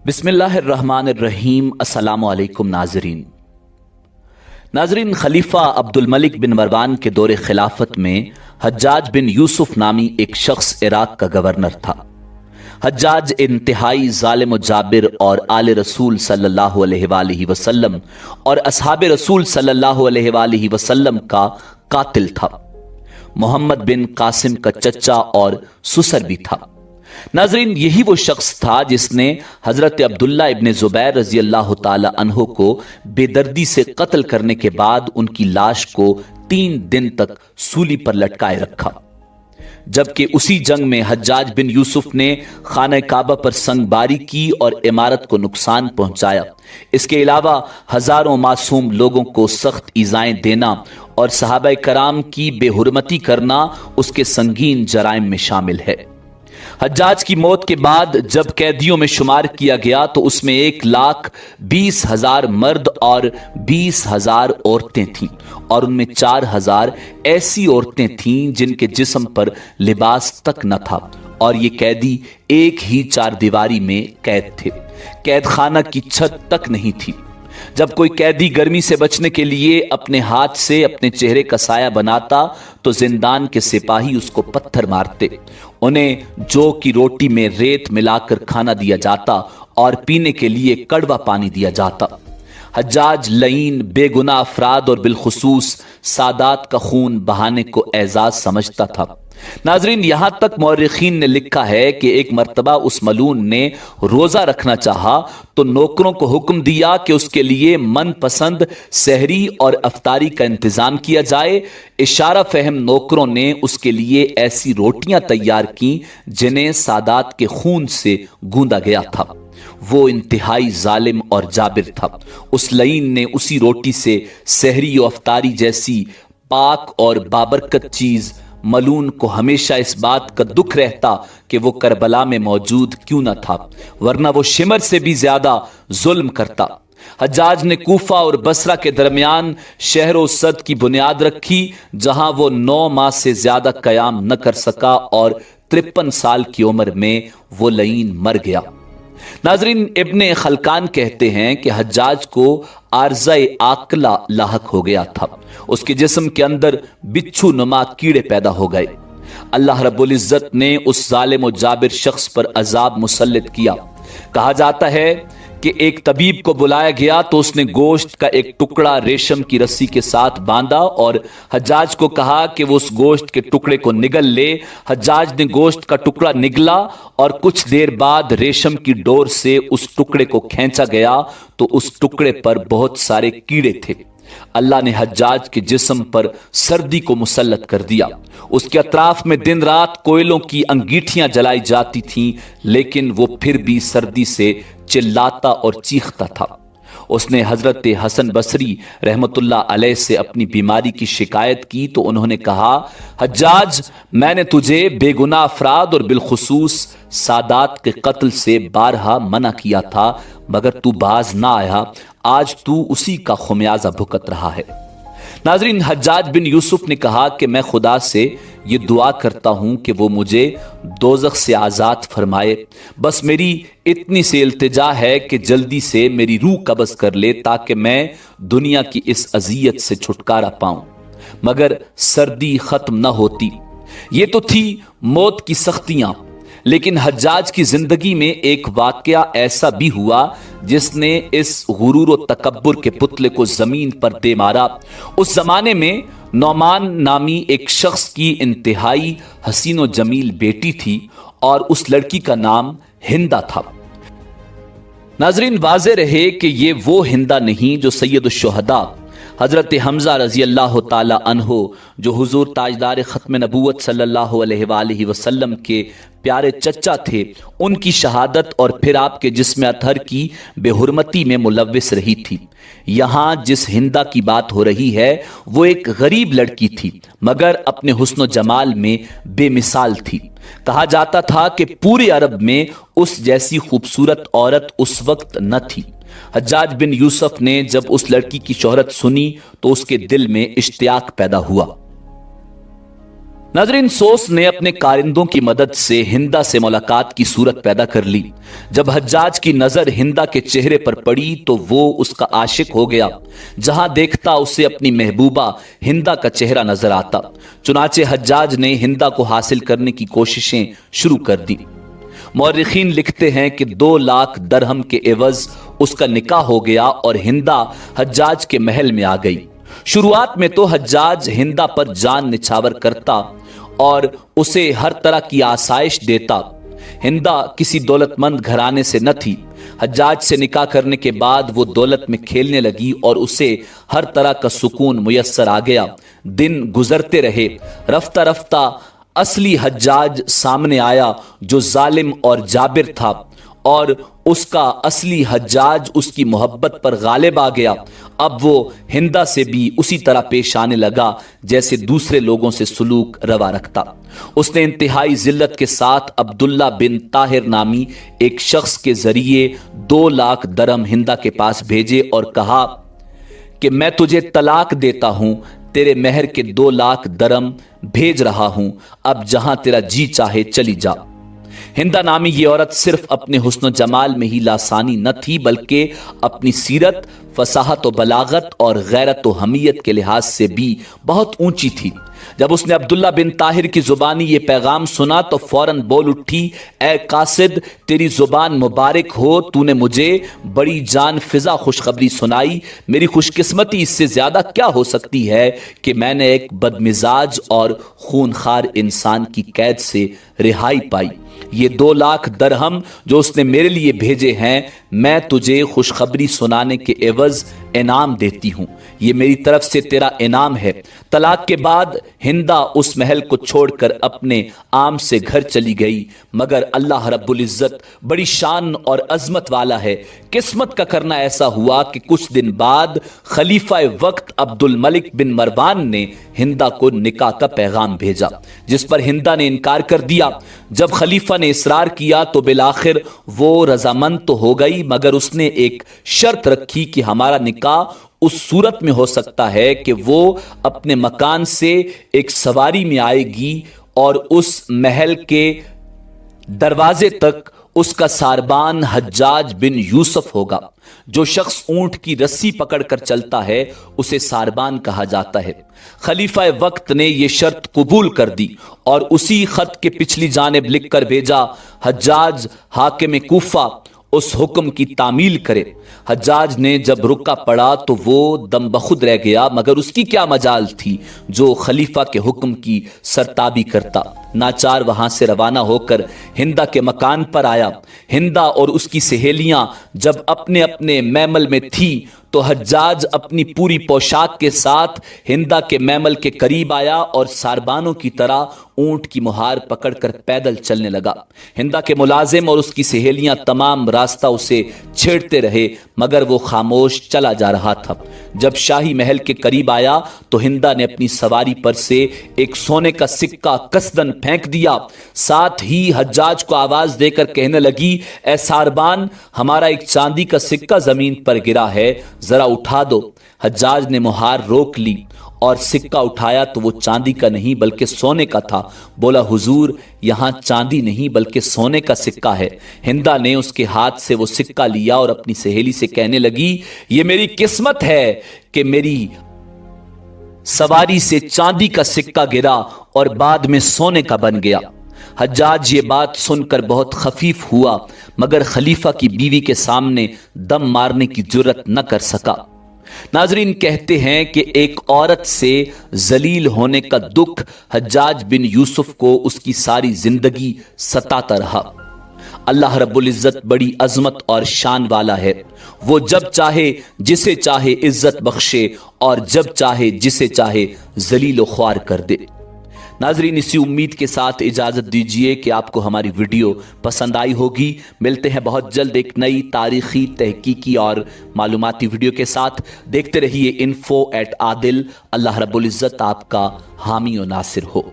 बिस्मिल्लाहिर्रहमानिर्रहीम। अस्सलामु अलैकुम नाजरीन, खलीफा अब्दुल मलिक बिन मरवान के दौरे खिलाफत में हज्जाज बिन यूसुफ नामी एक शख्स इराक का गवर्नर था। हज्जाज इंतहाई जालिम जाबिर और आले रसूल सल्लल्लाहु अलैहि वसल्लम और असहाबे रसूल सल्लल्लाहु अलैहि वसल्लम का कातिल था। मोहम्मद बिन कासिम का चचा और सुसर भी था। नाजरीन, यही वो शख्स था जिसने हजरत अब्दुल्ला इब्ने जुबैर रजी अल्लाह ताला अन्हो को बेदर्दी से कत्ल करने के बाद उनकी लाश को 3 दिन तक सूली पर लटकाए रखा। जबकि उसी जंग में हज्जाज बिन यूसुफ ने खाना काबा पर संगबारी की और इमारत को नुकसान पहुंचाया। इसके अलावा हजारों मासूम लोगों को सख्त ईजाएं देना और सहाबा कराम की बेहुरमती करना उसके संगीन जराइम में शामिल है। हज्जाज की मौत के बाद जब कैदियों में शुमार किया गया तो उसमें 1,20,000 मर्द और 20,000 औरतें थीं और उनमें 4,000 ऐसी औरतें थीं जिनके जिस्म पर लिबास तक न था और ये कैदी एक ही चारदीवारी में कैद थे। कैद खाना की छत तक नहीं थी। जब कोई कैदी गर्मी से बचने के लिए अपने हाथ से अपने चेहरे का साया बनाता तो जिंदान के सिपाही उसको पत्थर मारते। उन्हें जौ की रोटी में रेत मिलाकर खाना दिया जाता और पीने के लिए कड़वा पानी दिया जाता। हज्जाज लईन बेगुनाह अफराद और बिलखुसूस सादात का खून बहाने को एजाज समझता था। नाजरीन, यहां तक मौरिखीन ने लिखा है कि एक मर्तबा उस मलून ने रोजा रखना चाहा तो नौकरों को हुक्म दिया कि उसके लिए मनपसंद सहरी और अफ्तारी का इंतजाम किया जाए। इशारा फहम नौकरों ने उसके लिए ऐसी रोटियां तैयार की जिन्हें सादात के खून से गूंदा गया था। वो इंतहाई जालिम और जाबिर था। उस लईन ने उसी रोटी से सहरी और अफ्तारी जैसी पाक और बाबरकत चीज मलून को हमेशा इस बात का दुख रहता कि वो करबला में मौजूद क्यों न था, वरना वो शिमर से भी ज्यादा जुल्म करता। हज्जाज ने कूफा और बसरा के दरमियान शहर सद की बुनियाद रखी, जहां वो 9 माह से ज्यादा कयाम न कर सका और 53 साल की उम्र में वो लईन मर गया। नाजरीन, इब्ने खलकान कहते हैं कि हज्जाज को आर्ज़ाए आकला लाहक हो गया था। उसके जिस्म के अंदर बिच्छू नुमा कीड़े पैदा हो गए। अल्लाह रब्बुल इज्जत ने उस जालिम और जाबिर शख्स पर अजाब मुसल्लित किया। कहा जाता है कि एक तबीब को बुलाया गया तो उसने गोश्त का एक टुकड़ा रेशम की रस्सी के साथ बांधा और हज्जाज को कहा कि वो उस गोश्त के टुकड़े को निगल ले। हज्जाज ने गोश्त का टुकड़ा निगला और कुछ देर बाद रेशम की डोर से उस टुकड़े को खींचा गया तो उस टुकड़े पर बहुत सारे कीड़े थे। अल्लाह ने हज्जाज के जिस्म पर सर्दी को मुसल्लत कर दिया। उसके अतराफ में दिन रात कोयलों की अंगीठियां जलाई जाती थीं, लेकिन वो फिर भी सर्दी से चिल्लाता और चीखता था। उसने हजरत हसन बसरी रहमतुल्लाह अलैह से अपनी बीमारी की शिकायत की तो उन्होंने कहा, हज्जाज, मैंने तुझे बेगुनाह अफराद और बिलखुसूस सादात के कत्ल से बारहा मना किया था, मगर तू बाज ना आया। आज तू उसी का खुमियाजा भुगत रहा है। नाजरीन, हज्जाज बिन यूसुफ ने कहा कि मैं खुदा से ये दुआ करता हूं कि वो मुझे दोज़ख से आज़ाद फरमाए। बस मेरी इतनी सी इल्तिजा है कि जल्दी से मेरी रूह कब्ज़ कर ले ताकि मैं दुनिया की इस अजियत से छुटकारा पाऊं। मगर सर्दी खत्म न होती। ये तो थी मौत की सख्तियां, लेकिन हज्जाज की जिंदगी में एक वाकया ऐसा भी हुआ जिसने इस गुरूर और तकब्बुर के पुतले को जमीन पर दे मारा। उस जमाने में नौमान नामी एक शख्स की इंतहाई हसीन व जमील बेटी थी और उस लड़की का नाम हिंदा था। नाजरीन, वाज़े रहे कि ये वो हिंदा नहीं जो सैयदुश शुहदा हजरत हमजा रजी अल्लाह ताला अन्हो, जो हुजूर ताजदार खत्म नबूवत सल्लल्लाहु अलैहि वसल्लम के प्यारे चचा थे, उनकी शहादत और फिर आपके जिस्म अतहर की बेहुरमती में मुलव्विस रही थी। यहाँ जिस हिंदा की बात हो रही है वो एक गरीब लड़की थी, मगर अपने हुस्न जमाल में बेमिसाल थी। कहा जाता था कि पूरे अरब में उस जैसी खूबसूरत औरत उस वक्त न थी। हज्जाज बिन यूसुफ ने जब उस लड़की की शोहरत सुनी तो उसके दिल में इश्तियाक पैदा हुआ। नाज़रीन, सोस ने अपने कारिंदों की मदद से हिंदा से मुलाकात की सूरत पैदा कर ली। जब हज्जाज की नजर हिंदा के चेहरे पर पड़ी तो वो उसका आशिक हो गया। जहां देखता उसे अपनी महबूबा हिंदा का चेहरा नजर आता। चुनाचे हज्जाज ने हिंदा को हासिल करने की कोशिशें शुरू कर दी। मौर्रिखीन लिखते हैं कि 2 लाख दरहम के एवज उसका निकाह हो गया और हिंदा हज्जाज के महल में आ गई। शुरुआत में तो हज्जाज हिंदा पर जान निछावर करता और उसे हर तरह की आसाइश देता। हिंदा किसी दौलतमंद घराने से न थी। हज्जाज से निकाह करने के बाद वो दौलत में खेलने लगी और उसे हर तरह का सुकून मुयस्सर आ गया। दिन गुजरते रहे, रफ्ता रफ्ता असली हज्जाज सामने आया जो जालिम और जाबिर था, और उसका असली हज्जाज उसकी मोहब्बत पर गालिब आ गया। अब वो हिंदा से भी उसी तरह पेश आने लगा जैसे दूसरे लोगों से सलूक रवा रखता। उसने इंतहाई जिल्लत के साथ अब्दुल्ला बिन ताहिर नामी एक शख्स के जरिए 2 लाख दरहम हिंदा के पास भेजे और कहा कि मैं तुझे तलाक देता हूं, तेरे मेहर के 2 लाख दरहम भेज रहा हूं, अब जहां तेरा जी चाहे चली जा। हिंदा नामी ये औरत सिर्फ अपने हुस्न जमाल में ही लासानी न थी, बल्कि अपनी सीरत, फसाहत व बलागत और गैरत व हमीयत के लिहाज से भी बहुत ऊंची थी। जब उसने अब्दुल्ला बिन ताहिर की जुबानी ये पैगाम सुना तो फौरन बोल उठी, ए कासिद, तेरी जुबान मुबारक हो, तूने मुझे बड़ी जान फिजा खुशखबरी सुनाई। मेरी खुशकिस्मती इससे ज्यादा क्या हो सकती है कि मैंने एक बदमिजाज और खूनखार इंसान की कैद से रिहाई पाई। ये 2 लाख दरहम जो उसने मेरे लिए भेजे हैं, मैं तुझे खुशखबरी सुनाने के एवज इनाम देती हूं। ये मेरी तरफ से तेरा इनाम है। तलाक के बाद हिंदा उस महल को छोड़कर अपने आम से घर चली गई, मगर अल्लाह रब्बुल इज्जत बड़ी शान और अजमत वाला है। किस्मत का करना ऐसा हुआ कि कुछ दिन बाद खलीफा वक्त अब्दुल मलिक बिन मरवान ने हिंदा को निकाह का पैगाम भेजा, जिस पर हिंदा ने इनकार कर दिया। जब खलीफा ने इसरार किया तो बिलाखिर वो रजामंद तो हो गई, मगर उसने एक शर्त रखी कि हमारा निकाह उस सूरत में हो सकता है कि वो अपने मकान से एक सवारी में आएगी और उस महल के दरवाजे तक उसका सारबान हज्जाज बिन यूसुफ होगा। जो शख्स ऊंट की रस्सी पकड़कर चलता है उसे सारबान कहा जाता है। खलीफा वक्त ने यह शर्त कबूल कर दी और उसी खत के पिछली जानिब लिखकर भेजा, हज्जाज हाकिम कूफा उस हुक्म की तामील करे। हज्जाज ने जब रुका पड़ा तो वो दम बखुद रह गया, मगर उसकी क्या मजाल थी जो खलीफा के हुक्म की सरताबी करता। नाचार वहां से रवाना होकर हिंदा के मकान पर आया। हिंदा और उसकी सहेलियां जब अपने अपने मैमल में थी तो हज्जाज अपनी पूरी पोशाक के साथ हिंदा के मैमल के करीब आया और सारबानों की तरह ऊंट की मुहार पकड़कर पैदल चलने लगा। हिंदा के मुलाजिम और उसकी सहेलियां तमाम रास्ता उसे छेड़ते रहे, मगर वो खामोश चला जा रहा था। जब शाही महल के करीब आया तो हिंदा ने अपनी सवारी पर से एक सोने का सिक्का कसदन फेंक दिया। साथ ही हज्जाज को आवाज देकर कहने लगी, ए सारबान, हमारा एक चांदी का सिक्का जमीन पर गिरा है, जरा उठा दो। हज्जाज ने मुहार रोक ली और सिक्का उठाया तो वो चांदी का नहीं बल्कि सोने का था। बोला, हुजूर, यहां चांदी नहीं बल्कि सोने का सिक्का है। हिंदा ने उसके हाथ से वो सिक्का लिया और अपनी सहेली से कहने लगी, ये मेरी किस्मत है कि मेरी सवारी से चांदी का सिक्का गिरा और बाद में सोने का बन गया। हज्जाज ये बात सुनकर बहुत खफीफ हुआ, मगर खलीफा की बीवी के सामने दम मारने की जुर्रत न कर सका। नाजरीन, कहते हैं कि एक औरत से जलील होने का दुख हज्जाज बिन यूसुफ को उसकी सारी जिंदगी सताता रहा। अल्लाह रब्बुल इज्जत बड़ी अजमत और शान वाला है। वो जब चाहे जिसे चाहे इज्जत बख्शे और जब चाहे जिसे चाहे जलील ख्वार कर दे। नाजरीन, इसी उम्मीद के साथ इजाज़त दीजिए कि आपको हमारी वीडियो पसंद आई होगी। मिलते हैं बहुत जल्द एक नई तारीखी, तहकीकी और मालूमाती वीडियो के साथ। देखते रहिए info@adil। अल्लाह रब्बुल इज़्ज़त आपका हामी और नासिर हो।